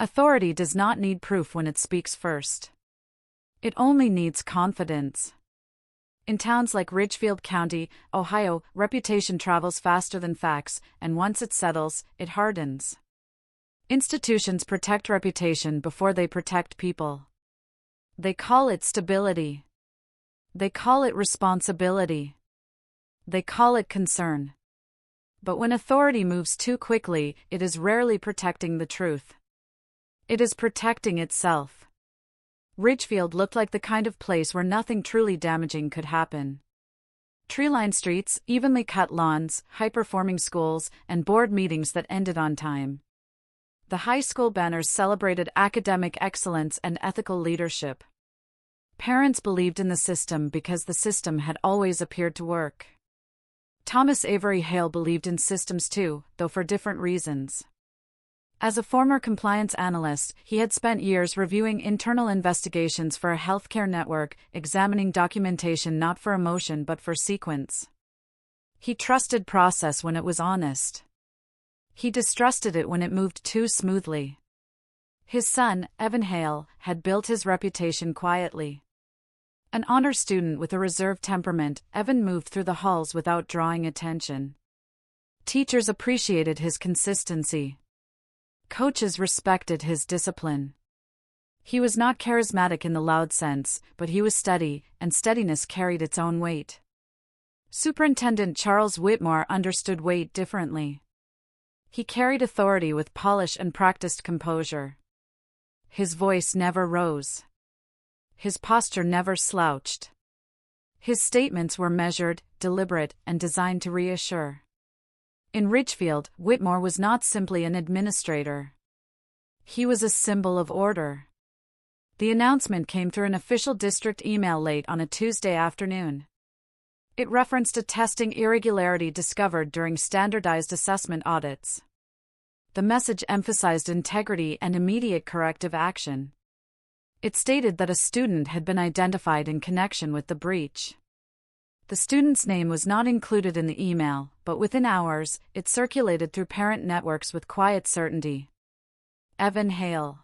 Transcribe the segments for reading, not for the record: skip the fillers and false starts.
Authority does not need proof when it speaks first. It only needs confidence. In towns like Ridgefield County, Ohio, reputation travels faster than facts, and once it settles, it hardens. Institutions protect reputation before they protect people. They call it stability. They call it responsibility. They call it concern. But when authority moves too quickly, it is rarely protecting the truth. It is protecting itself. Ridgefield looked like the kind of place where nothing truly damaging could happen. Tree-lined streets, evenly cut lawns, high-performing schools, and board meetings that ended on time. The high school banners celebrated academic excellence and ethical leadership. Parents believed in the system because the system had always appeared to work. Thomas Avery Hale believed in systems too, though for different reasons. As a former compliance analyst, he had spent years reviewing internal investigations for a healthcare network, examining documentation not for emotion but for sequence. He trusted process when it was honest. He distrusted it when it moved too smoothly. His son, Evan Hale, had built his reputation quietly. An honor student with a reserved temperament, Evan moved through the halls without drawing attention. Teachers appreciated his consistency. Coaches respected his discipline. He was not charismatic in the loud sense, but he was steady, and steadiness carried its own weight. Superintendent Charles Whitmore understood weight differently. He carried authority with polish and practiced composure. His voice never rose. His posture never slouched. His statements were measured, deliberate, and designed to reassure. In Ridgefield, Whitmore was not simply an administrator. He was a symbol of order. The announcement came through an official district email late on a Tuesday afternoon. It referenced a testing irregularity discovered during standardized assessment audits. The message emphasized integrity and immediate corrective action. It stated that a student had been identified in connection with the breach. The student's name was not included in the email, but within hours, it circulated through parent networks with quiet certainty. Evan Hale.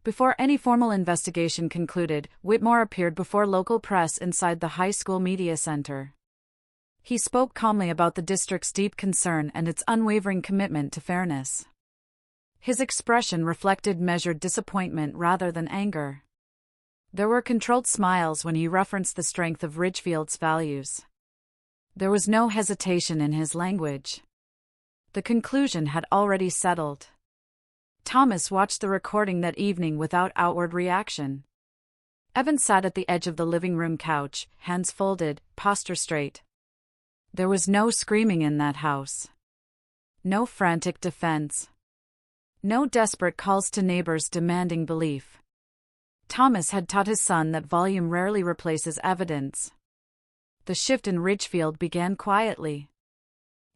Before any formal investigation concluded, Whitmore appeared before local press inside the high school media center. He spoke calmly about the district's deep concern and its unwavering commitment to fairness. His expression reflected measured disappointment rather than anger. There were controlled smiles when he referenced the strength of Ridgefield's values. There was no hesitation in his language. The conclusion had already settled. Thomas watched the recording that evening without outward reaction. Evan sat at the edge of the living room couch, hands folded, posture straight. There was no screaming in that house. No frantic defense. No desperate calls to neighbors demanding belief. Thomas had taught his son that volume rarely replaces evidence. The shift in Ridgefield began quietly.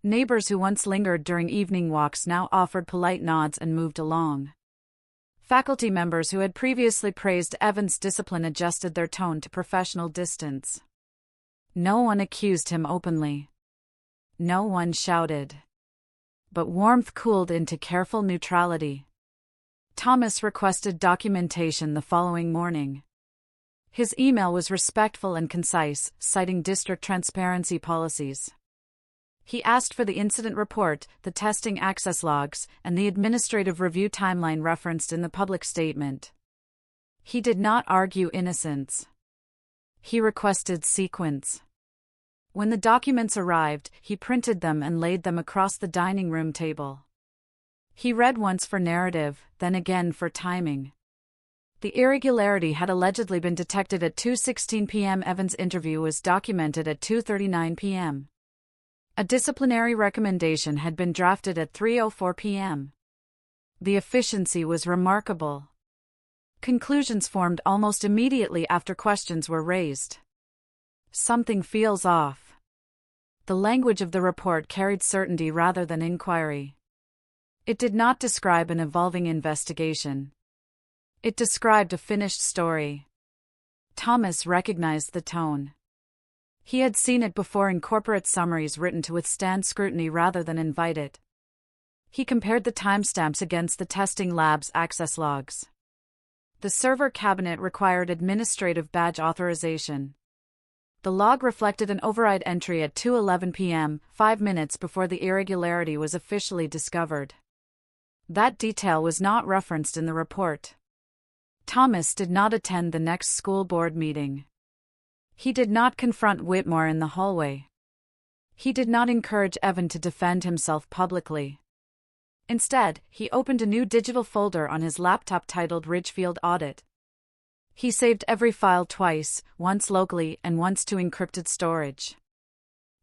Neighbors who once lingered during evening walks now offered polite nods and moved along. Faculty members who had previously praised Evan's discipline adjusted their tone to professional distance. No one accused him openly. No one shouted. But warmth cooled into careful neutrality. Thomas requested documentation the following morning. His email was respectful and concise, citing district transparency policies. He asked for the incident report, the testing access logs, and the administrative review timeline referenced in the public statement. He did not argue innocence. He requested sequence. When the documents arrived, he printed them and laid them across the dining room table. He read once for narrative, then again for timing. The irregularity had allegedly been detected at 2:16 p.m. Evan's interview was documented at 2:39 p.m. A disciplinary recommendation had been drafted at 3:04 p.m. The efficiency was remarkable. Conclusions formed almost immediately after questions were raised. Something feels off. The language of the report carried certainty rather than inquiry. It did not describe an evolving investigation. It described a finished story. Thomas recognized the tone. He had seen it before in corporate summaries written to withstand scrutiny rather than invite it. He compared the timestamps against the testing lab's access logs. The server cabinet required administrative badge authorization. The log reflected an override entry at 2:11 p.m., 5 minutes before the irregularity was officially discovered. That detail was not referenced in the report. Thomas did not attend the next school board meeting. He did not confront Whitmore in the hallway. He did not encourage Evan to defend himself publicly. Instead, he opened a new digital folder on his laptop titled Ridgefield Audit. He saved every file twice, once locally and once to encrypted storage.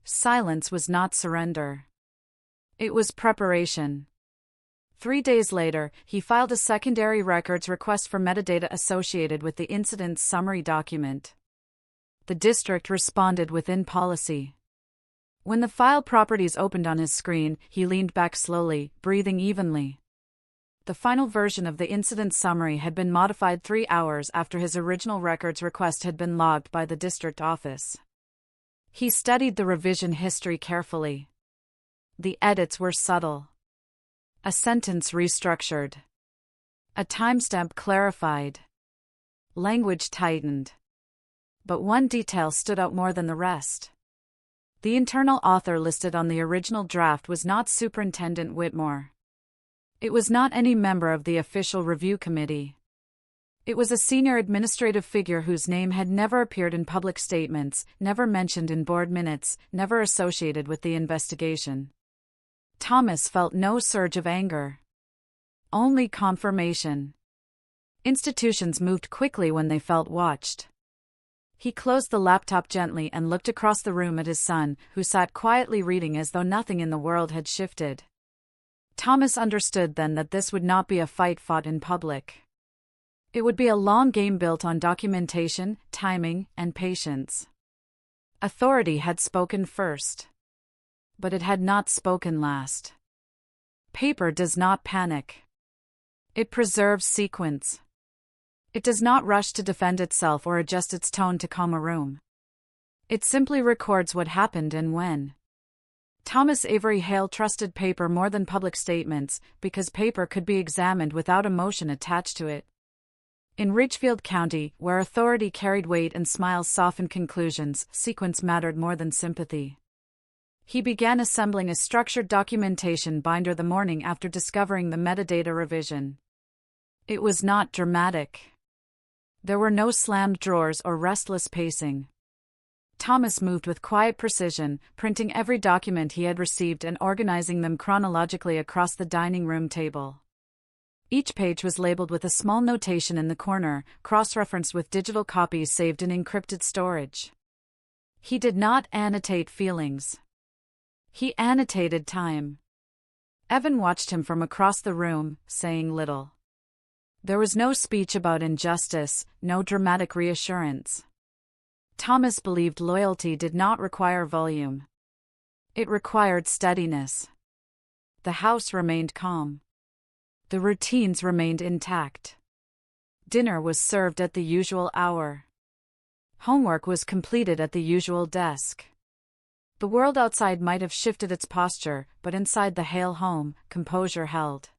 Silence was not surrender. It was preparation. 3 days later, he filed a secondary records request for metadata associated with the incident's summary document. The district responded within policy. When the file properties opened on his screen, he leaned back slowly, breathing evenly. The final version of the incident summary had been modified 3 hours after his original records request had been logged by the district office. He studied the revision history carefully. The edits were subtle. A sentence restructured. A timestamp clarified. Language tightened. But one detail stood out more than the rest. The internal author listed on the original draft was not Superintendent Whitmore. It was not any member of the official review committee. It was a senior administrative figure whose name had never appeared in public statements, never mentioned in board minutes, never associated with the investigation. Thomas felt no surge of anger. Only confirmation. Institutions moved quickly when they felt watched. He closed the laptop gently and looked across the room at his son, who sat quietly reading as though nothing in the world had shifted. Thomas understood then that this would not be a fight fought in public. It would be a long game built on documentation, timing, and patience. Authority had spoken first. But it had not spoken last. Paper does not panic. It preserves sequence. It does not rush to defend itself or adjust its tone to calm a room. It simply records what happened and when. Thomas Avery Hale trusted paper more than public statements because paper could be examined without emotion attached to it. In Ridgefield County, where authority carried weight and smiles softened conclusions, sequence mattered more than sympathy. He began assembling a structured documentation binder the morning after discovering the metadata revision. It was not dramatic. There were no slammed drawers or restless pacing. Thomas moved with quiet precision, printing every document he had received and organizing them chronologically across the dining room table. Each page was labeled with a small notation in the corner, cross-referenced with digital copies saved in encrypted storage. He did not annotate feelings. He annotated time. Evan watched him from across the room, saying little. There was no speech about injustice, no dramatic reassurance. Thomas believed loyalty did not require volume. It required steadiness. The house remained calm. The routines remained intact. Dinner was served at the usual hour. Homework was completed at the usual desk. The world outside might have shifted its posture, but inside the Hale home, composure held.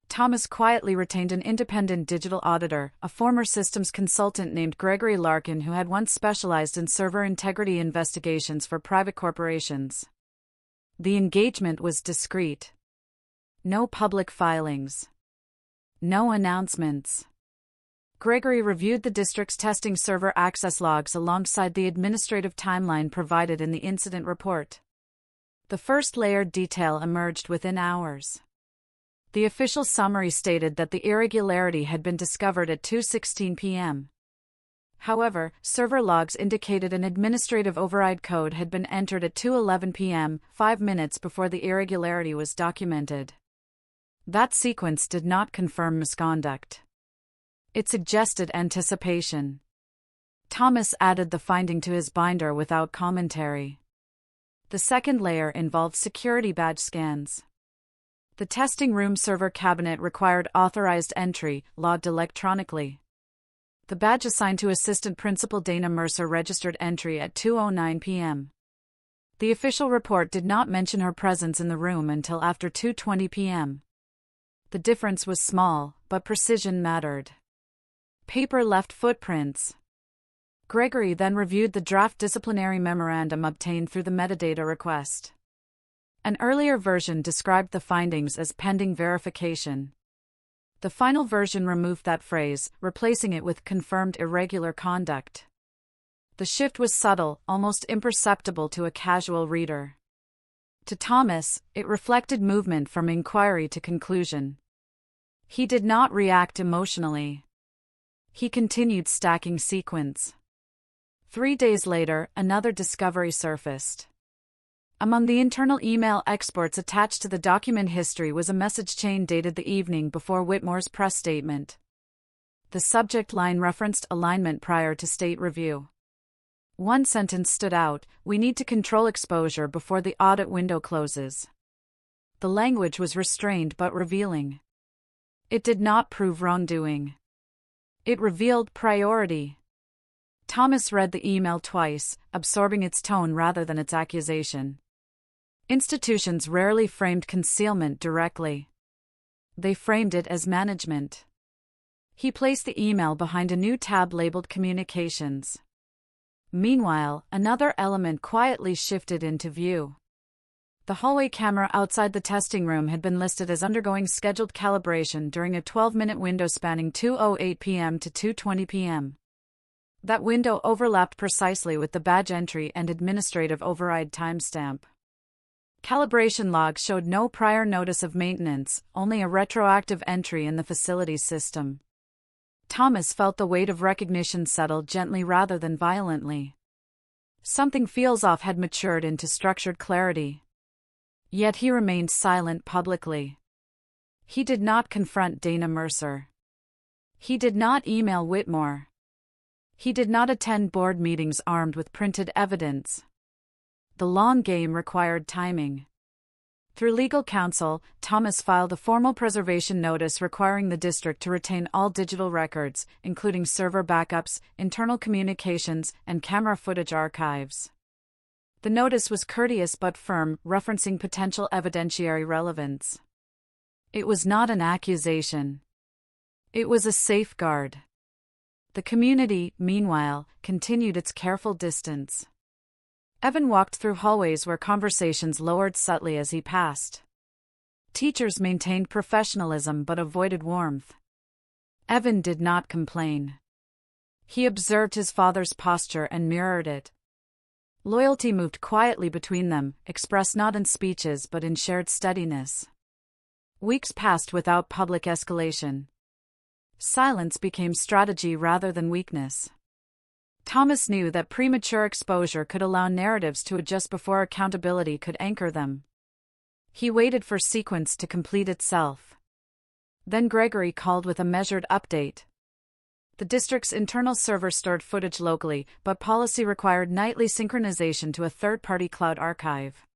Thomas quietly retained an independent digital auditor, a former systems consultant named Gregory Larkin who had once specialized in server integrity investigations for private corporations. The engagement was discreet. No public filings. No announcements. Gregory reviewed the district's testing server access logs alongside the administrative timeline provided in the incident report. The first layered detail emerged within hours. The official summary stated that the irregularity had been discovered at 2:16 p.m. However, server logs indicated an administrative override code had been entered at 2:11 p.m., 5 minutes before the irregularity was documented. That sequence did not confirm misconduct. It suggested anticipation. Thomas added the finding to his binder without commentary. The second layer involved security badge scans. The testing room server cabinet required authorized entry, logged electronically. The badge assigned to Assistant Principal Dana Mercer registered entry at 2:09 p.m. The official report did not mention her presence in the room until after 2:20 p.m. The difference was small, but precision mattered. Paper left footprints. Gregory then reviewed the draft disciplinary memorandum obtained through the metadata request. An earlier version described the findings as pending verification. The final version removed that phrase, replacing it with confirmed irregular conduct. The shift was subtle, almost imperceptible to a casual reader. To Thomas, it reflected movement from inquiry to conclusion. He did not react emotionally. He continued stacking sequence. 3 days later, another discovery surfaced. Among the internal email exports attached to the document history was a message chain dated the evening before Whitmore's press statement. The subject line referenced alignment prior to state review. One sentence stood out: "We need to control exposure before the audit window closes." The language was restrained but revealing. It did not prove wrongdoing. It revealed priority. Thomas read the email twice, absorbing its tone rather than its accusation. Institutions rarely framed concealment directly. They framed it as management. He placed the email behind a new tab labeled Communications. Meanwhile, another element quietly shifted into view. The hallway camera outside the testing room had been listed as undergoing scheduled calibration during a 12-minute window spanning 2:08 p.m. to 2:20 p.m. That window overlapped precisely with the badge entry and administrative override timestamp. Calibration logs showed no prior notice of maintenance, only a retroactive entry in the facilities system. Thomas felt the weight of recognition settle gently rather than violently. Something feels off had matured into structured clarity. Yet he remained silent publicly. He did not confront Dana Mercer. He did not email Whitmore. He did not attend board meetings armed with printed evidence. The long game required timing. Through legal counsel, Thomas filed a formal preservation notice requiring the district to retain all digital records, including server backups, internal communications, and camera footage archives. The notice was courteous but firm, referencing potential evidentiary relevance. It was not an accusation. It was a safeguard. The community, meanwhile, continued its careful distance. Evan walked through hallways where conversations lowered subtly as he passed. Teachers maintained professionalism but avoided warmth. Evan did not complain. He observed his father's posture and mirrored it. Loyalty moved quietly between them, expressed not in speeches but in shared steadiness. Weeks passed without public escalation. Silence became strategy rather than weakness. Thomas knew that premature exposure could allow narratives to adjust before accountability could anchor them. He waited for sequence to complete itself. Then Gregory called with a measured update. The district's internal server stored footage locally, but policy required nightly synchronization to a third-party cloud archive.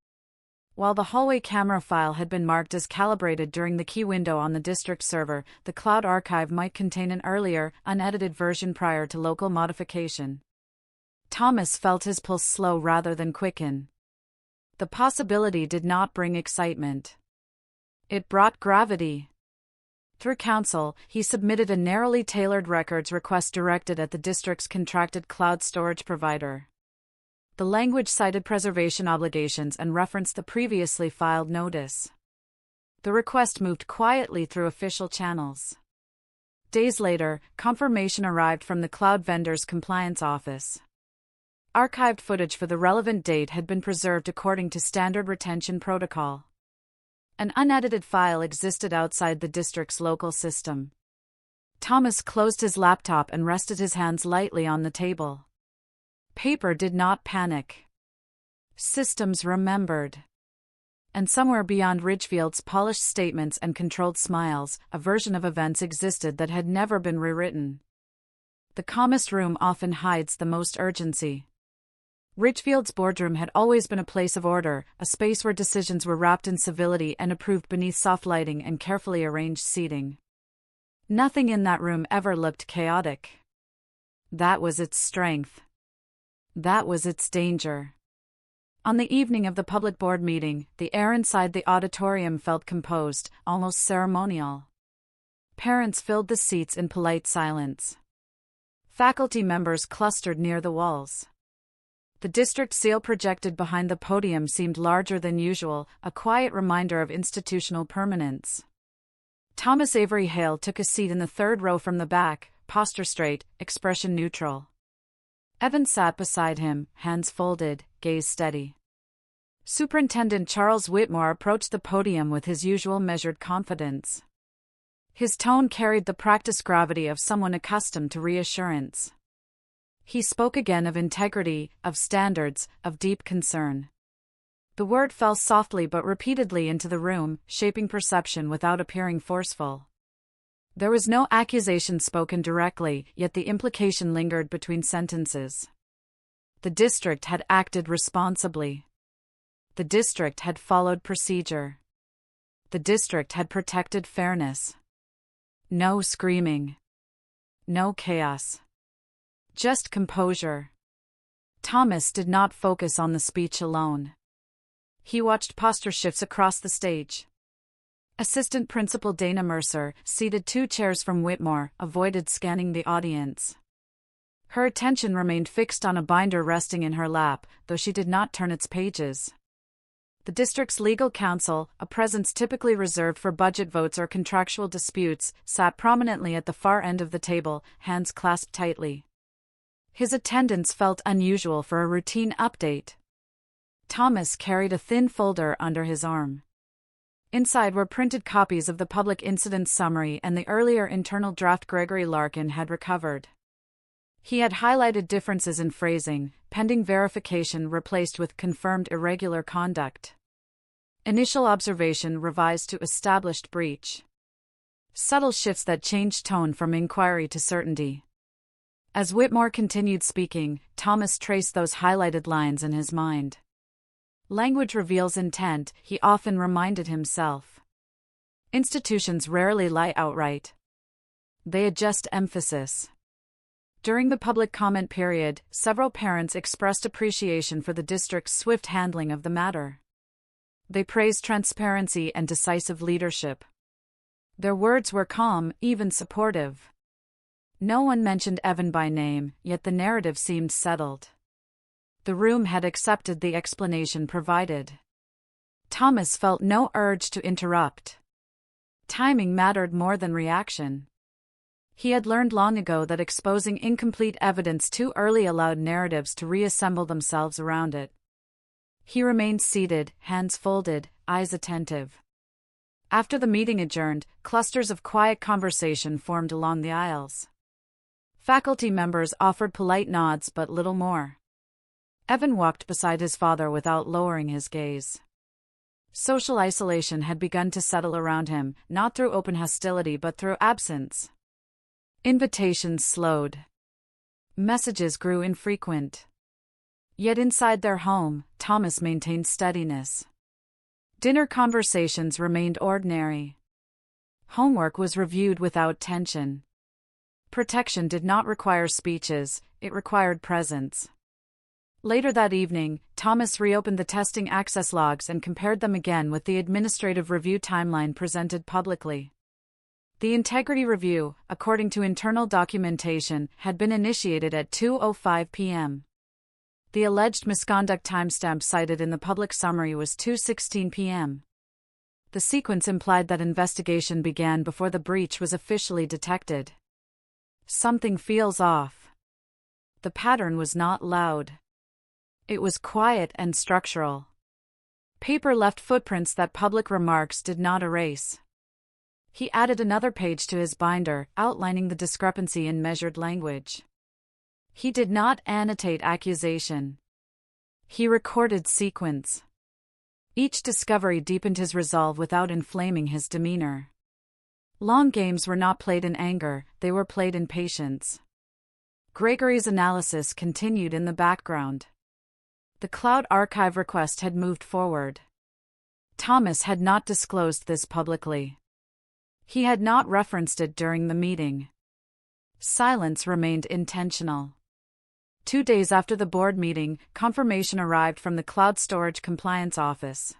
While the hallway camera file had been marked as calibrated during the key window on the district server, the cloud archive might contain an earlier, unedited version prior to local modification. Thomas felt his pulse slow rather than quicken. The possibility did not bring excitement. It brought gravity. Through counsel, he submitted a narrowly tailored records request directed at the district's contracted cloud storage provider. The language cited preservation obligations and referenced the previously filed notice. The request moved quietly through official channels. Days later, confirmation arrived from the cloud vendor's compliance office. Archived footage for the relevant date had been preserved according to standard retention protocol. An unedited file existed outside the district's local system. Thomas closed his laptop and rested his hands lightly on the table. Paper did not panic. Systems remembered. And somewhere beyond Ridgefield's polished statements and controlled smiles, a version of events existed that had never been rewritten. The calmest room often hides the most urgency. Ridgefield's boardroom had always been a place of order, a space where decisions were wrapped in civility and approved beneath soft lighting and carefully arranged seating. Nothing in that room ever looked chaotic. That was its strength. That was its danger. On the evening of the public board meeting, the air inside the auditorium felt composed, almost ceremonial. Parents filled the seats in polite silence. Faculty members clustered near the walls. The district seal projected behind the podium seemed larger than usual, a quiet reminder of institutional permanence. Thomas Avery Hale took a seat in the third row from the back, posture straight, expression neutral. Evan sat beside him, hands folded, gaze steady. Superintendent Charles Whitmore approached the podium with his usual measured confidence. His tone carried the practiced gravity of someone accustomed to reassurance. He spoke again of integrity, of standards, of deep concern. The word fell softly but repeatedly into the room, shaping perception without appearing forceful. There was no accusation spoken directly, yet the implication lingered between sentences. The district had acted responsibly. The district had followed procedure. The district had protected fairness. No screaming. No chaos. Just composure. Thomas did not focus on the speech alone. He watched posture shifts across the stage. Assistant Principal Dana Mercer, seated 2 chairs from Whitmore, avoided scanning the audience. Her attention remained fixed on a binder resting in her lap, though she did not turn its pages. The district's legal counsel, a presence typically reserved for budget votes or contractual disputes, sat prominently at the far end of the table, hands clasped tightly. His attendance felt unusual for a routine update. Thomas carried a thin folder under his arm. Inside were printed copies of the public incident summary and the earlier internal draft Gregory Larkin had recovered. He had highlighted differences in phrasing, pending verification replaced with confirmed irregular conduct. Initial observation revised to established breach. Subtle shifts that changed tone from inquiry to certainty. As Whitmore continued speaking, Thomas traced those highlighted lines in his mind. Language reveals intent, he often reminded himself. Institutions rarely lie outright. They adjust emphasis. During the public comment period, several parents expressed appreciation for the district's swift handling of the matter. They praised transparency and decisive leadership. Their words were calm, even supportive. No one mentioned Evan by name, yet the narrative seemed settled. The room had accepted the explanation provided. Thomas felt no urge to interrupt. Timing mattered more than reaction. He had learned long ago that exposing incomplete evidence too early allowed narratives to reassemble themselves around it. He remained seated, hands folded, eyes attentive. After the meeting adjourned, clusters of quiet conversation formed along the aisles. Faculty members offered polite nods but little more. Evan walked beside his father without lowering his gaze. Social isolation had begun to settle around him, not through open hostility but through absence. Invitations slowed. Messages grew infrequent. Yet inside their home, Thomas maintained steadiness. Dinner conversations remained ordinary. Homework was reviewed without tension. Protection did not require speeches, it required presence. Later that evening, Thomas reopened the testing access logs and compared them again with the administrative review timeline presented publicly. The integrity review, according to internal documentation, had been initiated at 2:05 p.m. The alleged misconduct timestamp cited in the public summary was 2:16 p.m. The sequence implied that investigation began before the breach was officially detected. Something feels off. The pattern was not loud. It was quiet and structural. Paper left footprints that public remarks did not erase. He added another page to his binder, outlining the discrepancy in measured language. He did not annotate accusation. He recorded sequence. Each discovery deepened his resolve without inflaming his demeanor. Long games were not played in anger, they were played in patience. Gregory's analysis continued in the background. The cloud archive request had moved forward. Thomas had not disclosed this publicly. He had not referenced it during the meeting. Silence remained intentional. 2 days after the board meeting, confirmation arrived from the Cloud Storage Compliance Office.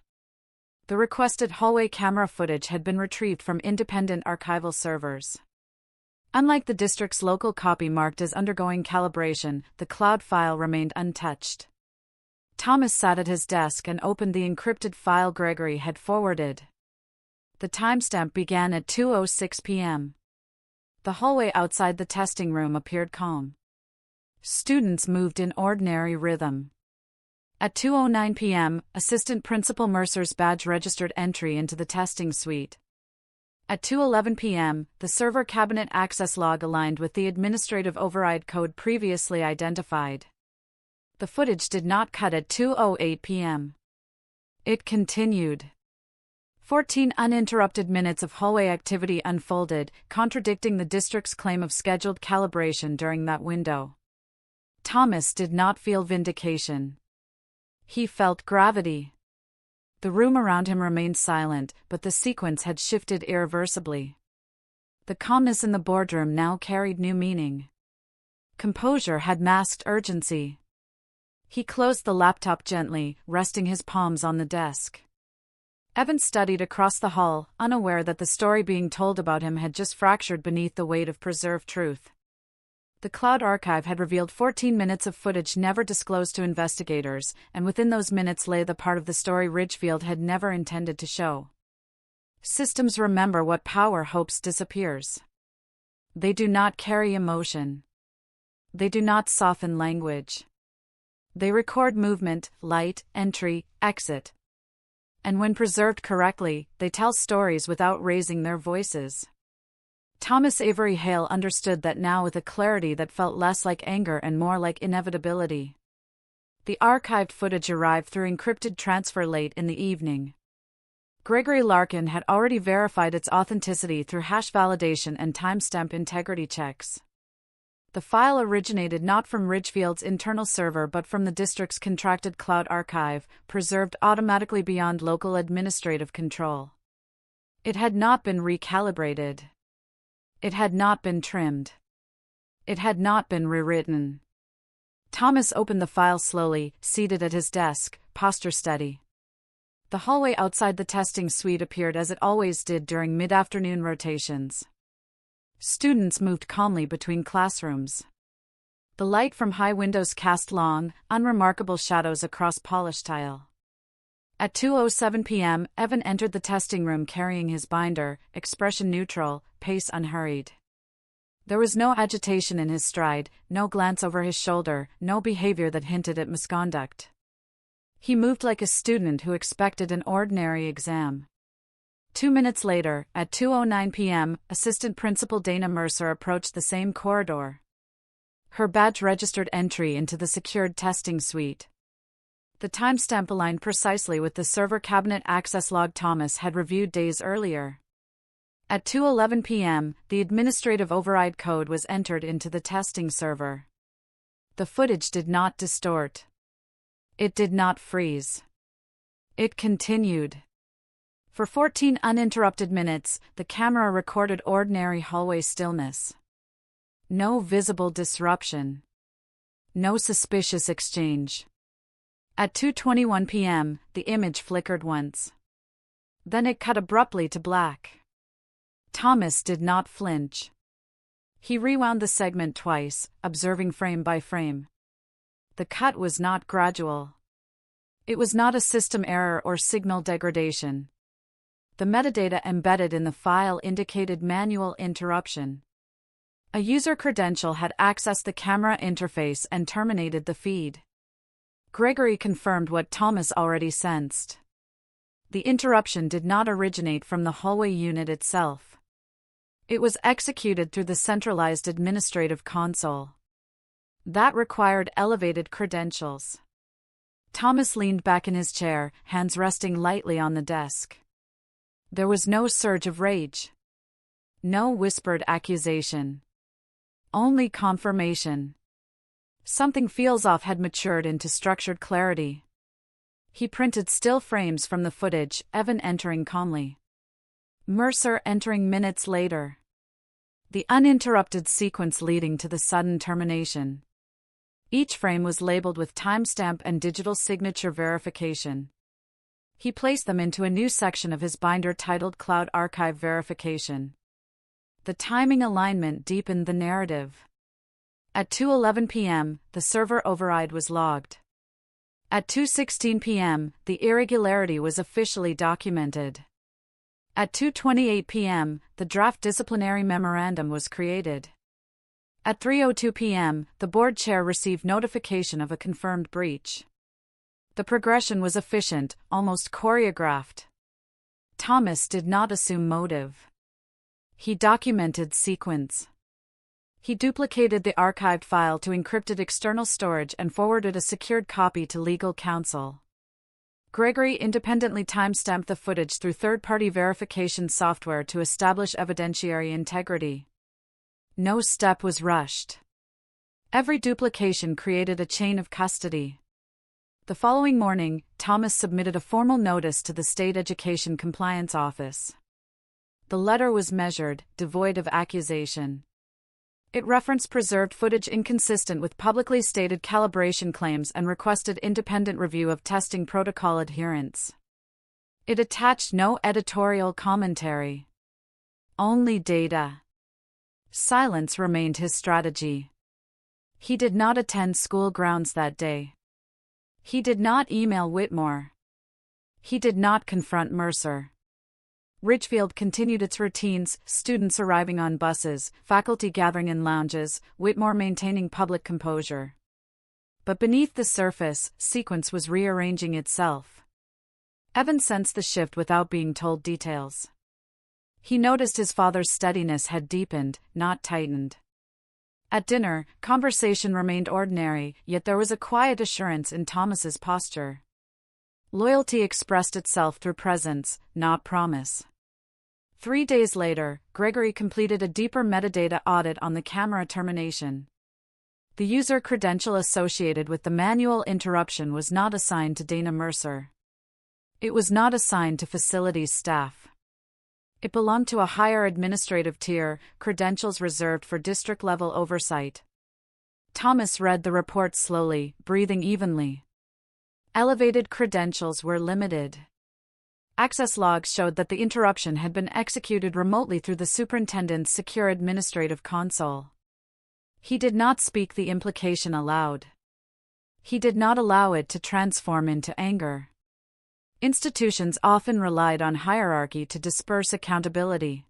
The requested hallway camera footage had been retrieved from independent archival servers. Unlike the district's local copy marked as undergoing calibration, the cloud file remained untouched. Thomas sat at his desk and opened the encrypted file Gregory had forwarded. The timestamp began at 2:06 p.m. The hallway outside the testing room appeared calm. Students moved in ordinary rhythm. At 2:09 p.m., Assistant Principal Mercer's badge registered entry into the testing suite. At 2:11 p.m., the server cabinet access log aligned with the administrative override code previously identified. The footage did not cut at 2:08 p.m. It continued. 14 uninterrupted minutes of hallway activity unfolded, contradicting the district's claim of scheduled calibration during that window. Thomas did not feel vindication. He felt gravity. The room around him remained silent, but the sequence had shifted irreversibly. The calmness in the boardroom now carried new meaning. Composure had masked urgency. He closed the laptop gently, resting his palms on the desk. Evan studied across the hall, unaware that the story being told about him had just fractured beneath the weight of preserved truth. The cloud archive had revealed 14 minutes of footage never disclosed to investigators, and within those minutes lay the part of the story Ridgefield had never intended to show. Systems remember what power hopes disappears. They do not carry emotion. They do not soften language. They record movement, light, entry, exit. And when preserved correctly, they tell stories without raising their voices. Thomas Avery Hale understood that now with a clarity that felt less like anger and more like inevitability. The archived footage arrived through encrypted transfer late in the evening. Gregory Larkin had already verified its authenticity through hash validation and timestamp integrity checks. The file originated not from Ridgefield's internal server but from the district's contracted cloud archive, preserved automatically beyond local administrative control. It had not been recalibrated. It had not been trimmed. It had not been rewritten. Thomas opened the file slowly, seated at his desk, posture steady. The hallway outside the testing suite appeared as it always did during mid-afternoon rotations. Students moved calmly between classrooms. The light from high windows cast long, unremarkable shadows across polished tile. At 2:07 p.m., Evan entered the testing room carrying his binder, expression neutral, pace unhurried. There was no agitation in his stride, no glance over his shoulder, no behavior that hinted at misconduct. He moved like a student who expected an ordinary exam. 2 minutes later, at 2:09 p.m., Assistant Principal Dana Mercer approached the same corridor. Her badge registered entry into the secured testing suite. The timestamp aligned precisely with the server cabinet access log Thomas had reviewed days earlier. At 2:11 p.m., the administrative override code was entered into the testing server. The footage did not distort. It did not freeze. It continued. For 14 uninterrupted minutes, the camera recorded ordinary hallway stillness. No visible disruption. No suspicious exchange. At 2:21 p.m., the image flickered once. Then it cut abruptly to black. Thomas did not flinch. He rewound the segment twice, observing frame by frame. The cut was not gradual. It was not a system error or signal degradation. The metadata embedded in the file indicated manual interruption. A user credential had accessed the camera interface and terminated the feed. Gregory confirmed what Thomas already sensed. The interruption did not originate from the hallway unit itself. It was executed through the centralized administrative console. That required elevated credentials. Thomas leaned back in his chair, hands resting lightly on the desk. There was no surge of rage. No whispered accusation. Only confirmation. Something feels off had matured into structured clarity. He printed still frames from the footage, Evan entering calmly. Mercer entering minutes later. The uninterrupted sequence leading to the sudden termination. Each frame was labeled with timestamp and digital signature verification. He placed them into a new section of his binder titled Cloud Archive Verification. The timing alignment deepened the narrative. At 2:11 p.m., the server override was logged. At 2:16 p.m., the irregularity was officially documented. At 2:28 p.m., the draft disciplinary memorandum was created. At 3:02 p.m., the board chair received notification of a confirmed breach. The progression was efficient, almost choreographed. Thomas did not assume motive. He documented sequence. He duplicated the archived file to encrypted external storage and forwarded a secured copy to legal counsel. Gregory independently timestamped the footage through third-party verification software to establish evidentiary integrity. No step was rushed. Every duplication created a chain of custody. The following morning, Thomas submitted a formal notice to the State Education Compliance Office. The letter was measured, devoid of accusation. It referenced preserved footage inconsistent with publicly stated calibration claims and requested independent review of testing protocol adherence. It attached no editorial commentary. Only data. Silence remained his strategy. He did not attend school grounds that day. He did not email Whitmore. He did not confront Mercer. Ridgefield continued its routines, students arriving on buses, faculty gathering in lounges, Whitmore maintaining public composure. But beneath the surface, sequence was rearranging itself. Evan sensed the shift without being told details. He noticed his father's steadiness had deepened, not tightened. At dinner, conversation remained ordinary, yet there was a quiet assurance in Thomas's posture. Loyalty expressed itself through presence, not promise. 3 days later, Gregory completed a deeper metadata audit on the camera termination. The user credential associated with the manual interruption was not assigned to Dana Mercer. It was not assigned to facilities staff. It belonged to a higher administrative tier, credentials reserved for district-level oversight. Thomas read the report slowly, breathing evenly. Elevated credentials were limited. Access logs showed that the interruption had been executed remotely through the superintendent's secure administrative console. He did not speak the implication aloud. He did not allow it to transform into anger. Institutions often relied on hierarchy to disperse accountability.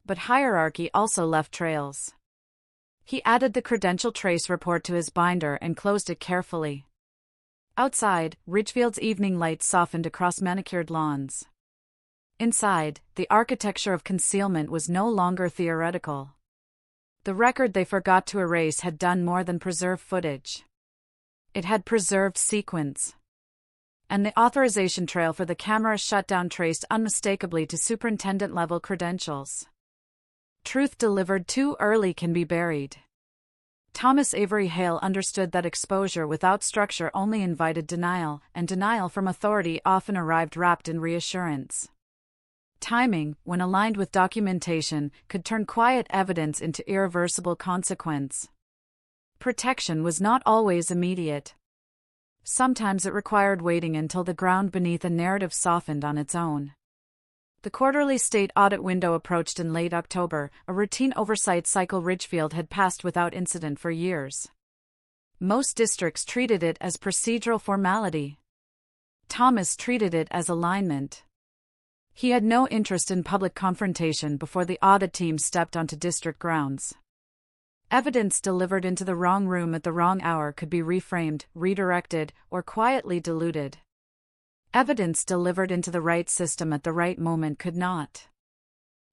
But hierarchy also left trails. He added the credential trace report to his binder and closed it carefully. Outside, Ridgefield's evening light softened across manicured lawns. Inside, the architecture of concealment was no longer theoretical. The record they forgot to erase had done more than preserve footage. It had preserved sequence. And the authorization trail for the camera shutdown traced unmistakably to superintendent-level credentials. Truth delivered too early can be buried. Thomas Avery Hale understood that exposure without structure only invited denial, and denial from authority often arrived wrapped in reassurance. Timing, when aligned with documentation, could turn quiet evidence into irreversible consequence. Protection was not always immediate. Sometimes it required waiting until the ground beneath a narrative softened on its own. The quarterly state audit window approached in late October, a routine oversight cycle Ridgefield had passed without incident for years. Most districts treated it as procedural formality. Thomas treated it as alignment. He had no interest in public confrontation before the audit team stepped onto district grounds. Evidence delivered into the wrong room at the wrong hour could be reframed, redirected, or quietly diluted. Evidence delivered into the right system at the right moment could not.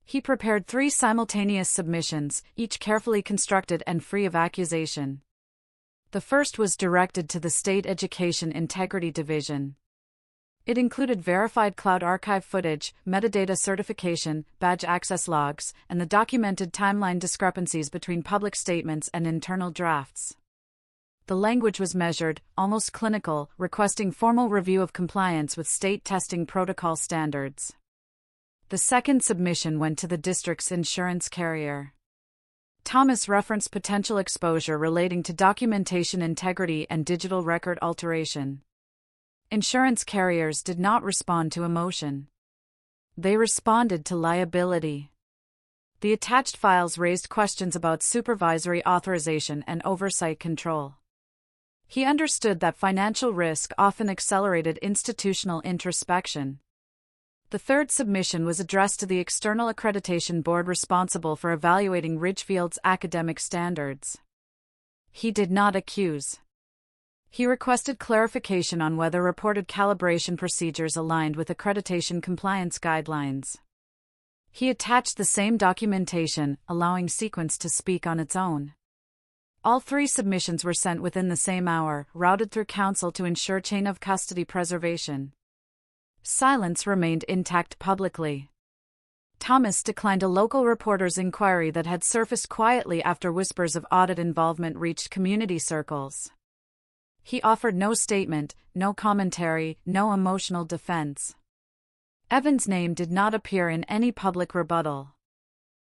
He prepared 3 simultaneous submissions, each carefully constructed and free of accusation. The first was directed to the State Education Integrity Division. It included verified cloud archive footage, metadata certification, badge access logs, and the documented timeline discrepancies between public statements and internal drafts. The language was measured, almost clinical, requesting formal review of compliance with state testing protocol standards. The second submission went to the district's insurance carrier. Thomas referenced potential exposure relating to documentation integrity and digital record alteration. Insurance carriers did not respond to emotion. They responded to liability. The attached files raised questions about supervisory authorization and oversight control. He understood that financial risk often accelerated institutional introspection. The third submission was addressed to the external accreditation board responsible for evaluating Ridgefield's academic standards. He did not accuse. He requested clarification on whether reported calibration procedures aligned with accreditation compliance guidelines. He attached the same documentation, allowing Sequence to speak on its own. All three submissions were sent within the same hour, routed through counsel to ensure chain of custody preservation. Silence remained intact publicly. Thomas declined a local reporter's inquiry that had surfaced quietly after whispers of audit involvement reached community circles. He offered no statement, no commentary, no emotional defense. Evan's name did not appear in any public rebuttal.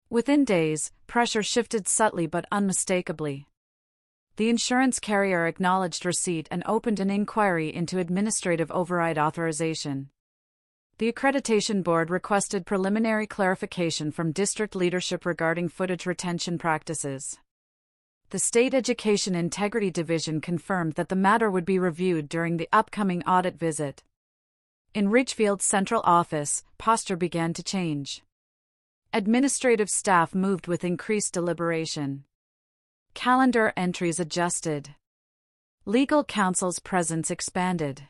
Within days, pressure shifted subtly but unmistakably. The insurance carrier acknowledged receipt and opened an inquiry into administrative override authorization. The accreditation board requested preliminary clarification from district leadership regarding footage retention practices. The State Education Integrity Division confirmed that the matter would be reviewed during the upcoming audit visit. In Ridgefield's central office, posture began to change. Administrative staff moved with increased deliberation. Calendar entries adjusted. Legal counsel's presence expanded.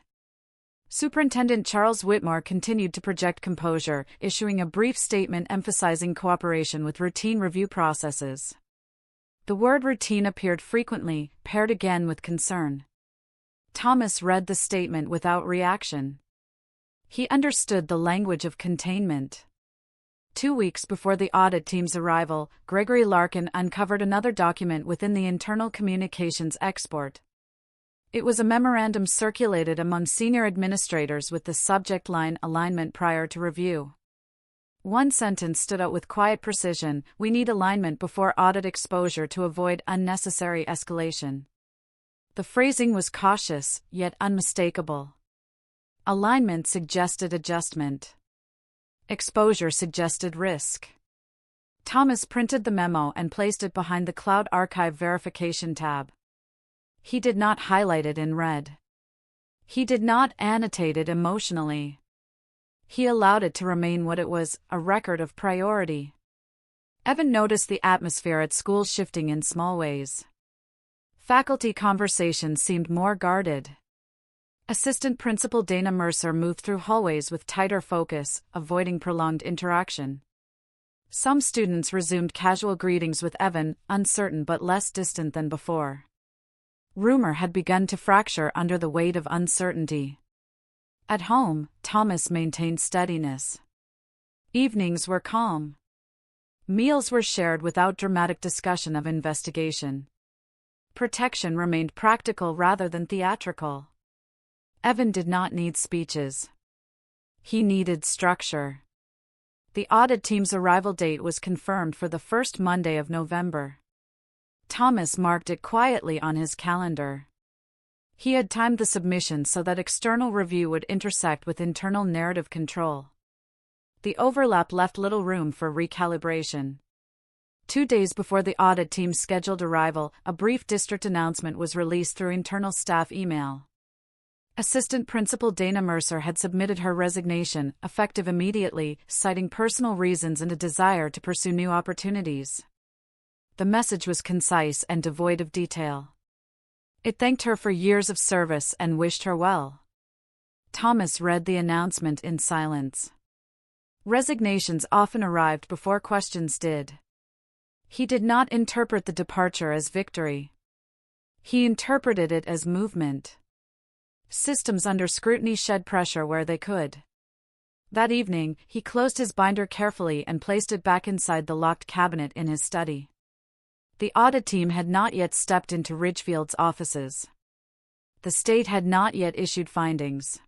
Superintendent Charles Whitmore continued to project composure, issuing a brief statement emphasizing cooperation with routine review processes. The word routine appeared frequently, paired again with concern. Thomas read the statement without reaction. He understood the language of containment. 2 weeks before the audit team's arrival, Gregory Larkin uncovered another document within the internal communications export. It was a memorandum circulated among senior administrators with the subject line alignment prior to review. One sentence stood out with quiet precision: "We need alignment before audit exposure to avoid unnecessary escalation." The phrasing was cautious, yet unmistakable. Alignment suggested adjustment. Exposure suggested risk. Thomas printed the memo and placed it behind the Cloud Archive Verification tab. He did not highlight it in red. He did not annotate it emotionally. He allowed it to remain what it was, a record of priority. Evan noticed the atmosphere at school shifting in small ways. Faculty conversations seemed more guarded. Assistant Principal Dana Mercer moved through hallways with tighter focus, avoiding prolonged interaction. Some students resumed casual greetings with Evan, uncertain but less distant than before. Rumor had begun to fracture under the weight of uncertainty. At home, Thomas maintained steadiness. Evenings were calm. Meals were shared without dramatic discussion of investigation. Protection remained practical rather than theatrical. Evan did not need speeches. He needed structure. The audit team's arrival date was confirmed for the first Monday of November. Thomas marked it quietly on his calendar. He had timed the submission so that external review would intersect with internal narrative control. The overlap left little room for recalibration. 2 days before the audit team's scheduled arrival, a brief district announcement was released through internal staff email. Assistant Principal Dana Mercer had submitted her resignation, effective immediately, citing personal reasons and a desire to pursue new opportunities. The message was concise and devoid of detail. It thanked her for years of service and wished her well. Thomas read the announcement in silence. Resignations often arrived before questions did. He did not interpret the departure as victory. He interpreted it as movement. Systems under scrutiny shed pressure where they could. That evening, he closed his binder carefully and placed it back inside the locked cabinet in his study. The audit team had not yet stepped into Ridgefield's offices. The state had not yet issued findings.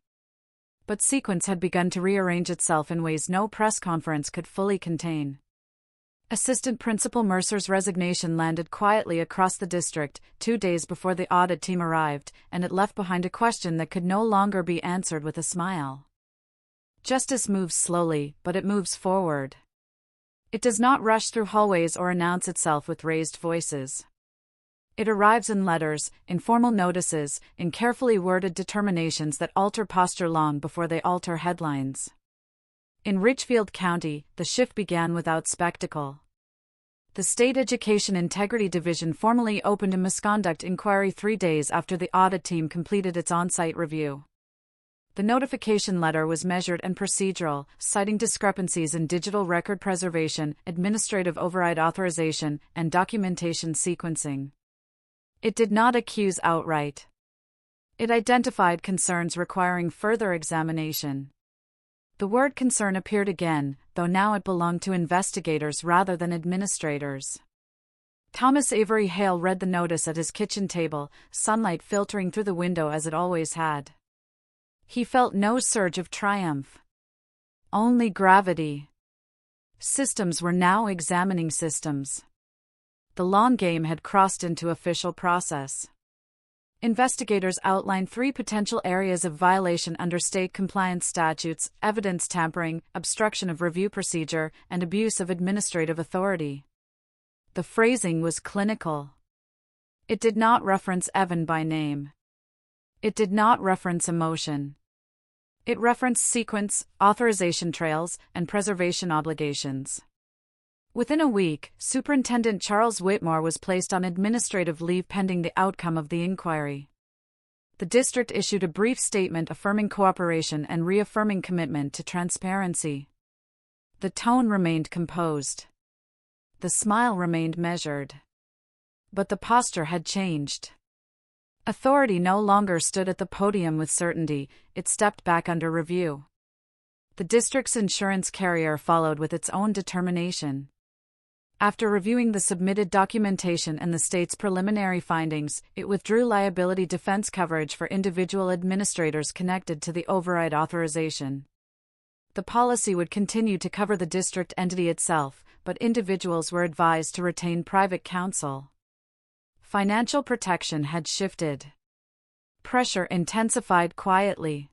But Sequence had begun to rearrange itself in ways no press conference could fully contain. Assistant Principal Mercer's resignation landed quietly across the district 2 days before the audit team arrived, and it left behind a question that could no longer be answered with a smile. Justice moves slowly, but it moves forward. It does not rush through hallways or announce itself with raised voices. It arrives in letters, in formal notices, in carefully worded determinations that alter posture long before they alter headlines. In Ridgefield County, the shift began without spectacle. The State Education Integrity Division formally opened a misconduct inquiry 3 days after the audit team completed its on-site review. The notification letter was measured and procedural, citing discrepancies in digital record preservation, administrative override authorization, and documentation sequencing. It did not accuse outright. It identified concerns requiring further examination. The word concern appeared again, though now it belonged to investigators rather than administrators. Thomas Avery Hale read the notice at his kitchen table, sunlight filtering through the window as it always had. He felt no surge of triumph. Only gravity. Systems were now examining systems. The long game had crossed into official process. Investigators outlined 3 potential areas of violation under state compliance statutes: evidence tampering, obstruction of review procedure, and abuse of administrative authority. The phrasing was clinical. It did not reference Evan by name. It did not reference emotion. It referenced sequence, authorization trails, and preservation obligations. Within a week, Superintendent Charles Whitmore was placed on administrative leave pending the outcome of the inquiry. The district issued a brief statement affirming cooperation and reaffirming commitment to transparency. The tone remained composed. The smile remained measured. But the posture had changed. Authority no longer stood at the podium with certainty, it stepped back under review. The district's insurance carrier followed with its own determination. After reviewing the submitted documentation and the state's preliminary findings, it withdrew liability defense coverage for individual administrators connected to the override authorization. The policy would continue to cover the district entity itself, but individuals were advised to retain private counsel. Financial protection had shifted. Pressure intensified quietly.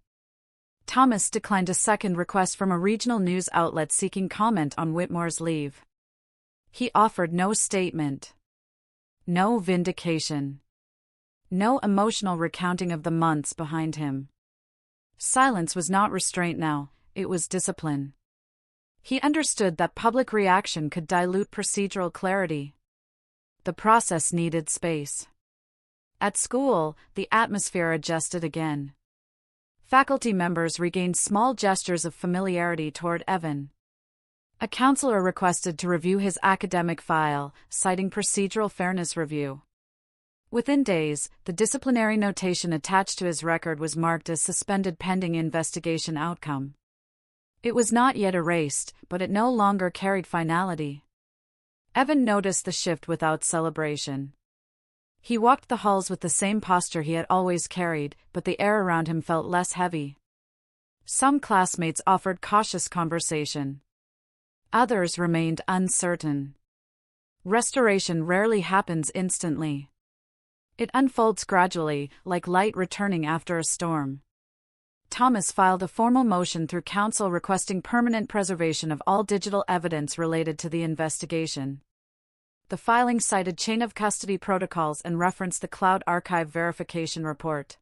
Thomas declined a second request from a regional news outlet seeking comment on Whitmore's leave. He offered no statement. No vindication. No emotional recounting of the months behind him. Silence was not restraint now, it was discipline. He understood that public reaction could dilute procedural clarity. The process needed space. At school, the atmosphere adjusted again. Faculty members regained small gestures of familiarity toward Evan. A counselor requested to review his academic file, citing procedural fairness review. Within days, the disciplinary notation attached to his record was marked as suspended pending investigation outcome. It was not yet erased, but it no longer carried finality. Evan noticed the shift without celebration. He walked the halls with the same posture he had always carried, but the air around him felt less heavy. Some classmates offered cautious conversation. Others remained uncertain. Restoration rarely happens instantly. It unfolds gradually, like light returning after a storm. Thomas filed a formal motion through council requesting permanent preservation of all digital evidence related to the investigation. The filing cited chain of custody protocols and referenced the Cloud Archive verification report.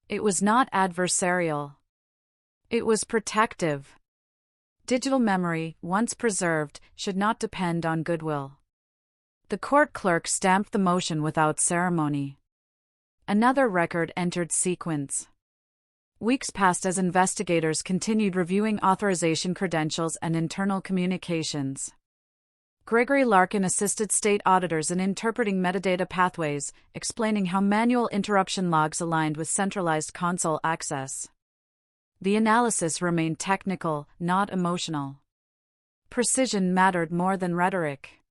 It was not adversarial. It was protective. Digital memory, once preserved, should not depend on goodwill. The court clerk stamped the motion without ceremony. Another record entered sequence. Weeks passed as investigators continued reviewing authorization credentials and internal communications. Gregory Larkin assisted state auditors in interpreting metadata pathways, explaining how manual interruption logs aligned with centralized console access. The analysis remained technical, not emotional. Precision mattered more than rhetoric.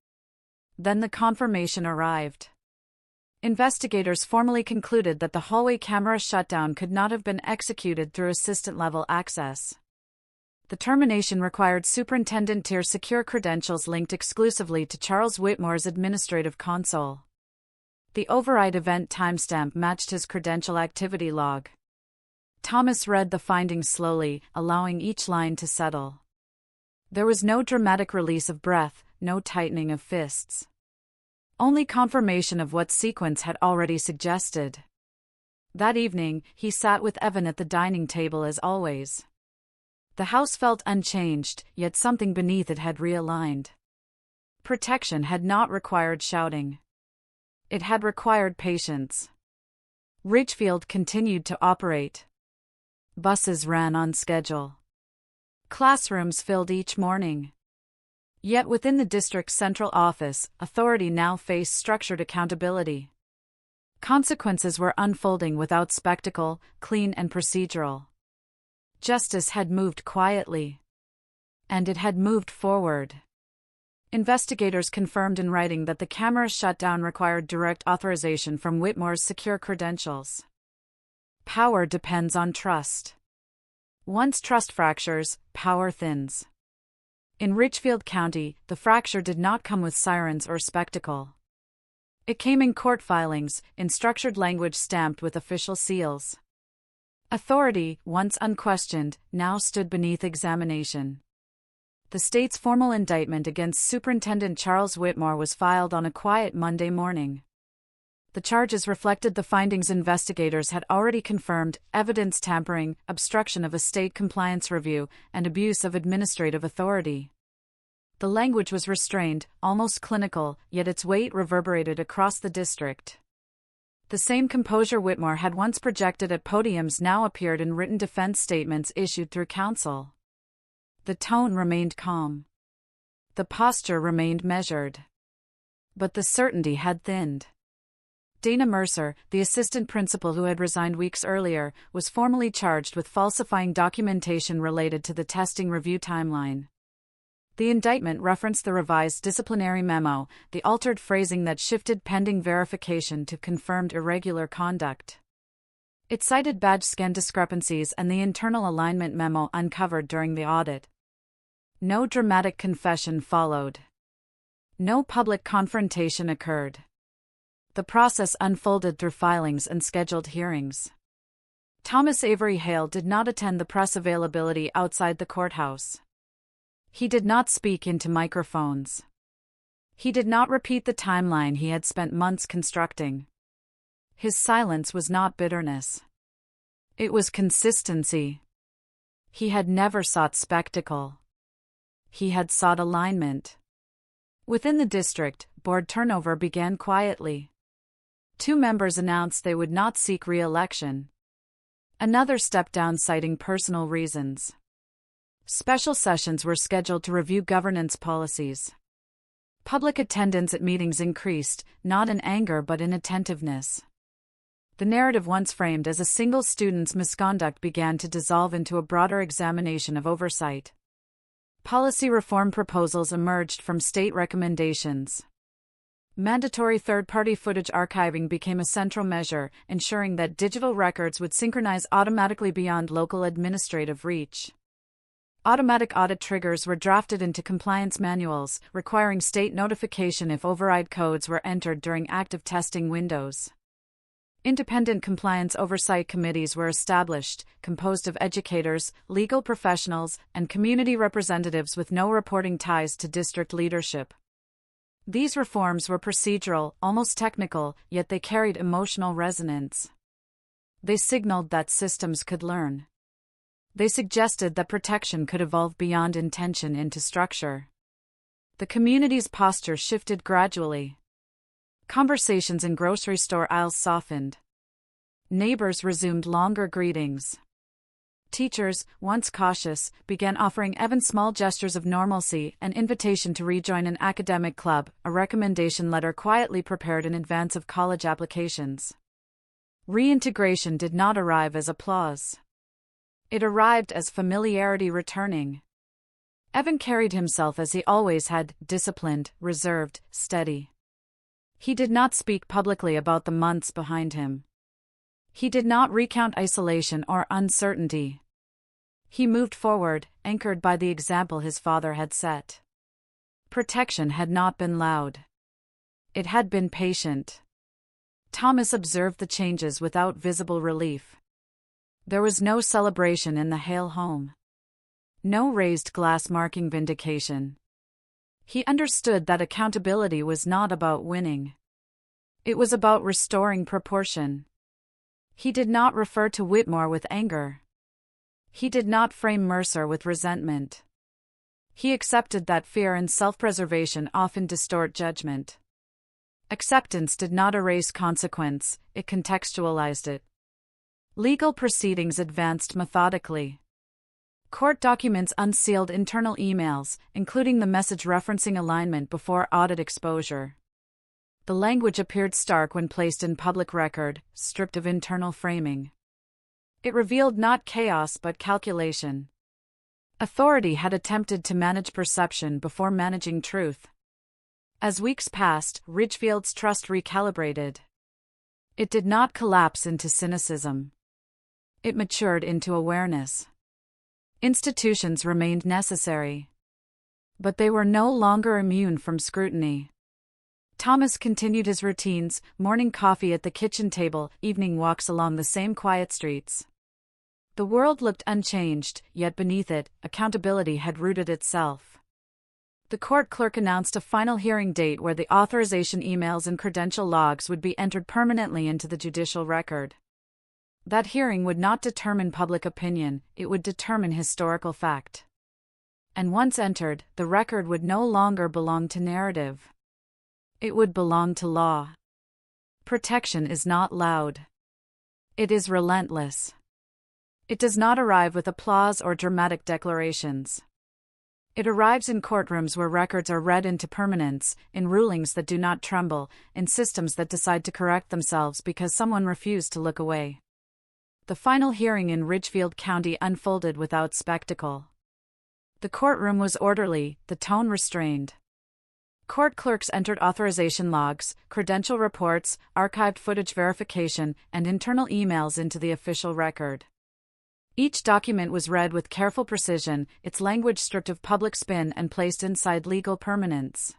Then the confirmation arrived. Investigators formally concluded that the hallway camera shutdown could not have been executed through assistant-level access. The termination required superintendent-tier secure credentials linked exclusively to Charles Whitmore's administrative console. The override event timestamp matched his credential activity log. Thomas read the findings slowly, allowing each line to settle. There was no dramatic release of breath, no tightening of fists. Only confirmation of what sequence had already suggested. That evening, he sat with Evan at the dining table as always. The house felt unchanged, yet something beneath it had realigned. Protection had not required shouting. It had required patience. Ridgefield continued to operate. Buses ran on schedule. Classrooms filled each morning. Yet within the district's central office, authority now faced structured accountability. Consequences were unfolding without spectacle, clean and procedural. Justice had moved quietly. And it had moved forward. Investigators confirmed in writing that the camera shutdown required direct authorization from Whitmore's secure credentials. Power depends on trust. Once trust fractures, power thins. In Ridgefield County, the fracture did not come with sirens or spectacle. It came in court filings, in structured language stamped with official seals. Authority, once unquestioned, now stood beneath examination. The state's formal indictment against Superintendent Charles Whitmore was filed on a quiet Monday morning. The charges reflected the findings investigators had already confirmed: evidence tampering, obstruction of a state compliance review, and abuse of administrative authority. The language was restrained, almost clinical, yet its weight reverberated across the district. The same composure Whitmore had once projected at podiums now appeared in written defense statements issued through counsel. The tone remained calm. The posture remained measured. But the certainty had thinned. Dana Mercer, the assistant principal who had resigned weeks earlier, was formally charged with falsifying documentation related to the testing review timeline. The indictment referenced the revised disciplinary memo, the altered phrasing that shifted pending verification to confirmed irregular conduct. It cited badge scan discrepancies and the internal alignment memo uncovered during the audit. No dramatic confession followed. No public confrontation occurred. The process unfolded through filings and scheduled hearings. Thomas Avery Hale did not attend the press availability outside the courthouse. He did not speak into microphones. He did not repeat the timeline he had spent months constructing. His silence was not bitterness. It was consistency. He had never sought spectacle. He had sought alignment. Within the district, board turnover began quietly. 2 members announced they would not seek re-election. Another stepped down citing personal reasons. Special sessions were scheduled to review governance policies. Public attendance at meetings increased, not in anger but in attentiveness. The narrative once framed as a single student's misconduct began to dissolve into a broader examination of oversight. Policy reform proposals emerged from state recommendations. Mandatory third-party footage archiving became a central measure, ensuring that digital records would synchronize automatically beyond local administrative reach. Automatic audit triggers were drafted into compliance manuals, requiring state notification if override codes were entered during active testing windows. Independent compliance oversight committees were established, composed of educators, legal professionals, and community representatives with no reporting ties to district leadership. These reforms were procedural, almost technical, yet they carried emotional resonance. They signaled that systems could learn. They suggested that protection could evolve beyond intention into structure. The community's posture shifted gradually. Conversations in grocery store aisles softened. Neighbors resumed longer greetings. Teachers, once cautious, began offering even small gestures of normalcy, an invitation to rejoin an academic club, a recommendation letter quietly prepared in advance of college applications. Reintegration did not arrive as applause. It arrived as familiarity returning. Evan carried himself as he always had, disciplined, reserved, steady. He did not speak publicly about the months behind him. He did not recount isolation or uncertainty. He moved forward, anchored by the example his father had set. Protection had not been loud. It had been patient. Thomas observed the changes without visible relief. There was no celebration in the Hale home. No raised glass marking vindication. He understood that accountability was not about winning. It was about restoring proportion. He did not refer to Whitmore with anger. He did not frame Mercer with resentment. He accepted that fear and self-preservation often distort judgment. Acceptance did not erase consequence, it contextualized it. Legal proceedings advanced methodically. Court documents unsealed internal emails, including the message referencing alignment before audit exposure. The language appeared stark when placed in public record, stripped of internal framing. It revealed not chaos but calculation. Authority had attempted to manage perception before managing truth. As weeks passed, Ridgefield's trust recalibrated. It did not collapse into cynicism. It matured into awareness. Institutions remained necessary. But they were no longer immune from scrutiny. Thomas continued his routines, morning coffee at the kitchen table, evening walks along the same quiet streets. The world looked unchanged, yet beneath it, accountability had rooted itself. The court clerk announced a final hearing date where the authorization emails and credential logs would be entered permanently into the judicial record. That hearing would not determine public opinion, it would determine historical fact. And once entered, the record would no longer belong to narrative. It would belong to law. Protection is not loud. It is relentless. It does not arrive with applause or dramatic declarations. It arrives in courtrooms where records are read into permanence, in rulings that do not tremble, in systems that decide to correct themselves because someone refused to look away. The final hearing in Ridgefield County unfolded without spectacle. The courtroom was orderly, the tone restrained. Court clerks entered authorization logs, credential reports, archived footage verification, and internal emails into the official record. Each document was read with careful precision, its language stripped of public spin and placed inside legal permanence.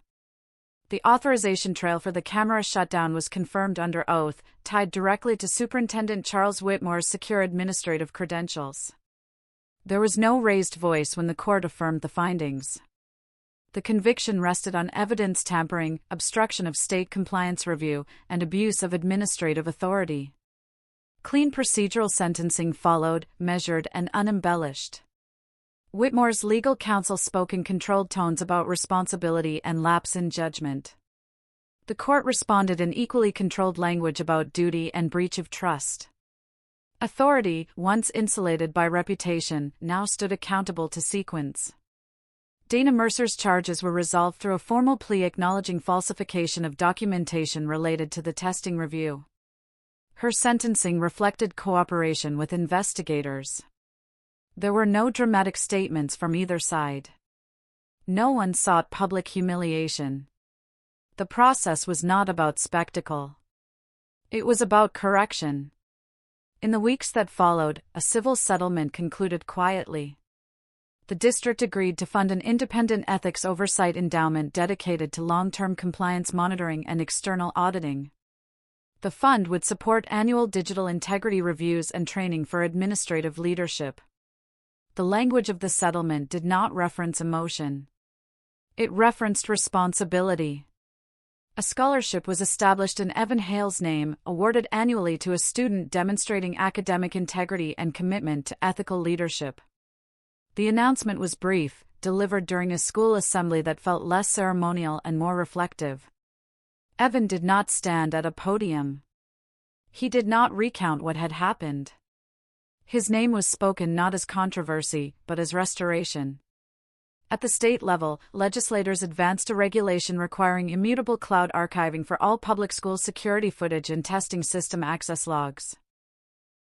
The authorization trail for the camera shutdown was confirmed under oath, tied directly to Superintendent Charles Whitmore's secure administrative credentials. There was no raised voice when the court affirmed the findings. The conviction rested on evidence tampering, obstruction of state compliance review, and abuse of administrative authority. Clean procedural sentencing followed, measured and unembellished. Whitmore's legal counsel spoke in controlled tones about responsibility and lapse in judgment. The court responded in equally controlled language about duty and breach of trust. Authority, once insulated by reputation, now stood accountable to sequence. Dana Mercer's charges were resolved through a formal plea acknowledging falsification of documentation related to the testing review. Her sentencing reflected cooperation with investigators. There were no dramatic statements from either side. No one sought public humiliation. The process was not about spectacle. It was about correction. In the weeks that followed, a civil settlement concluded quietly. The district agreed to fund an independent ethics oversight endowment dedicated to long-term compliance monitoring and external auditing. The fund would support annual digital integrity reviews and training for administrative leadership. The language of the settlement did not reference emotion. It referenced responsibility. A scholarship was established in Evan Hale's name, awarded annually to a student demonstrating academic integrity and commitment to ethical leadership. The announcement was brief, delivered during a school assembly that felt less ceremonial and more reflective. Evan did not stand at a podium. He did not recount what had happened. His name was spoken not as controversy, but as restoration. At the state level, legislators advanced a regulation requiring immutable cloud archiving for all public school security footage and testing system access logs.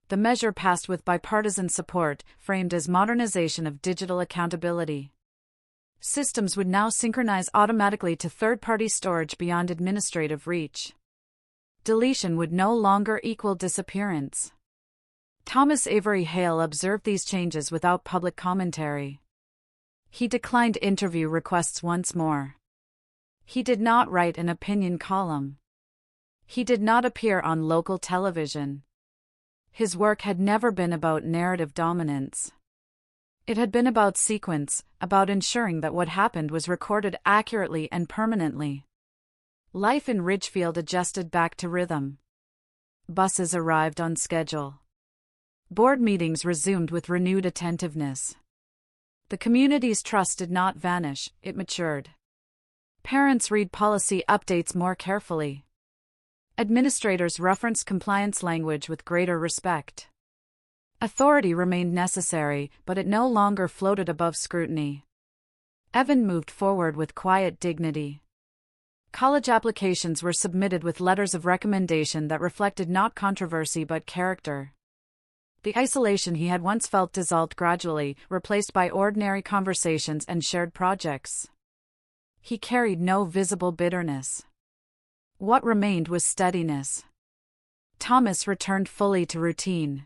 The measure passed with bipartisan support, framed as modernization of digital accountability. Systems would now synchronize automatically to third-party storage beyond administrative reach. Deletion would no longer equal disappearance. Thomas Avery Hale observed these changes without public commentary. He declined interview requests once more. He did not write an opinion column. He did not appear on local television. His work had never been about narrative dominance. It had been about sequence, about ensuring that what happened was recorded accurately and permanently. Life in Ridgefield adjusted back to rhythm. Buses arrived on schedule. Board meetings resumed with renewed attentiveness. The community's trust did not vanish, it matured. Parents read policy updates more carefully. Administrators referenced compliance language with greater respect. Authority remained necessary, but it no longer floated above scrutiny. Evan moved forward with quiet dignity. College applications were submitted with letters of recommendation that reflected not controversy but character. The isolation he had once felt dissolved gradually, replaced by ordinary conversations and shared projects. He carried no visible bitterness. What remained was steadiness. Thomas returned fully to routine.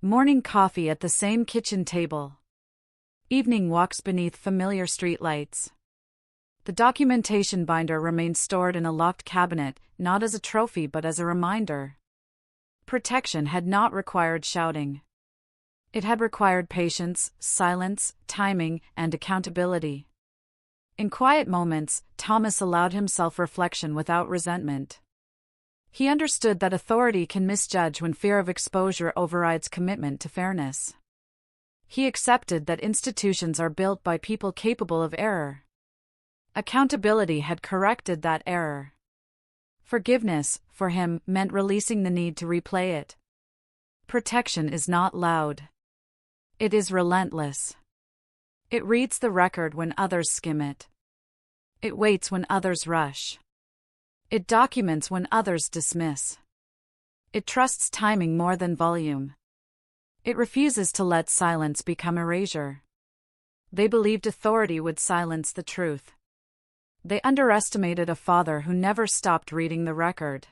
Morning coffee at the same kitchen table. Evening walks beneath familiar streetlights. The documentation binder remained stored in a locked cabinet, not as a trophy but as a reminder. Protection had not required shouting. It had required patience, silence, timing, and accountability. In quiet moments, Thomas allowed himself reflection without resentment. He understood that authority can misjudge when fear of exposure overrides commitment to fairness. He accepted that institutions are built by people capable of error. Accountability had corrected that error. Forgiveness, for him, meant releasing the need to replay it. Protection is not loud. It is relentless. It reads the record when others skim it. It waits when others rush. It documents when others dismiss. It trusts timing more than volume. It refuses to let silence become erasure. They believed authority would silence the truth. They underestimated a father who never stopped reading the record.